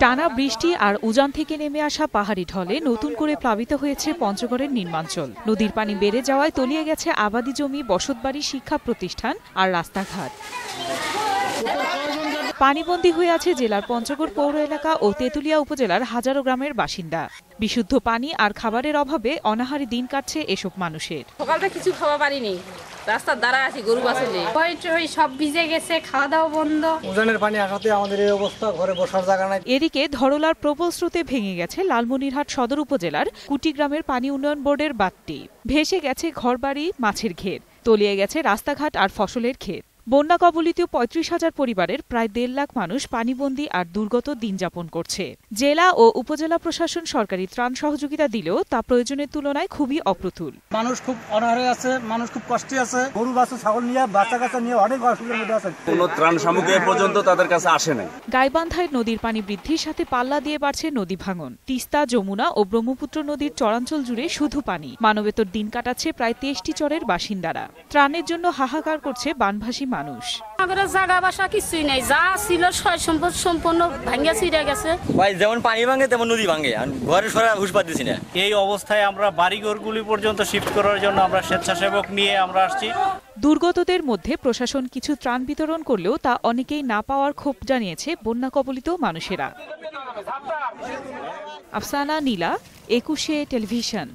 টানা বৃষ্টি আর উজান থেকে নেমে আসা পাহাড়ি ঢলে নতুন করে প্লাবিত হয়েছে পঞ্চগড়ের নিম্নাঞ্চল। নদীর পানি বেড়ে যাওয়ায় তলিয়ে গেছে আবাদি জমি, বসতবাড়ি, শিক্ষা প্রতিষ্ঠান আর রাস্তাঘাট। পানিবন্দী হয়ে আছে জেলার পঞ্চগড় পৌর এলাকা ও তেঁতুলিয়া উপজেলার হাজারো গ্রামের বাসিন্দা। বিশুদ্ধ পানি আর খাবারের অভাবে অনাহারী দিন কাটছে এসব মানুষের। সকালটা কিছু খাওয়া পারিনি, রাস্তার দ্বারা আছি, গরু বাছলে সব ভিজে গেছে, খাওয়া দাওয়া বন্ধ। উজানের পানি আসাতে আমাদের এই অবস্থা, ঘরে বসার জায়গা নাই। এদিকে ধরলার প্রবল স্রোতে ভেঙে গেছে লালমনিরহাট সদর উপজেলার কুটিগ্রামের পানি উন্নয়ন বোর্ডের বাঁধটি। ভেসে গেছে ঘরবাড়ি, মাছের ঘের, তলিয়ে গেছে রাস্তাঘাট আর ফসলের ক্ষেত। বন্যা কবলিত ৩৫,০০০ পরিবারের প্রায় ১.৫ লাখ মানুষ পানিবন্দী আর দুর্গত দিন যাপন করছে। জেলা ও উপজেলা প্রশাসন সরকারি ত্রাণ সহযোগিতা দিলেও তা প্রয়োজনের তুলনায় খুবই অপ্রতুল। মানুষ খুব অনাহারে আছে, মানুষ খুব কষ্টে আছে। গরু বাছুর ছাগল নিয়ে, বাচ্চা কাচ্চা নিয়ে অনেক অসুবিধার মধ্যে আছে। কোনো ত্রাণ সামগ্রী পর্যন্ত তাদের কাছে আসে নাই। গাইবান্ধায় নদীর পানি বৃদ্ধির সাথে পাল্লা দিয়ে বাড়ছে নদী ভাঙন। তিস্তা, যমুনা ও ব্রহ্মপুত্র নদীর চরাঞ্চল জুড়ে শুধু পানি। মানবেতর দিন কাটাচ্ছে প্রায় ২৩টি চরের বাসিন্দারা। ত্রাণের জন্য হাহাকার করছে বানভাসী মানুষ। জায়গা বাসা কিছুই নেই, যা ছিল সয় সম্পদ সম্পূর্ণ ভাঙ্গা ছিঁড়ে গেছে। যেমন পানি ভাঙে তেমন নদী ভাঙে, ঘরে সরা হুঁশ পাচ্ছি না। এই অবস্থায় আমরা বাড়িঘরগুলি পর্যন্ত শিফট করার জন্য আমরা স্বেচ্ছাসেবক নিয়ে আমরা আসছি। দুর্গতদের মধ্যে প্রশাসন কিছু ত্রাণ বিতরণ করলেও তা অনেকেই না পাওয়ার ক্ষোভ জানিয়েছে বন্যা কবলিত মানুষেরা। আফসানা নীলা, ২১ টেলিভিশন।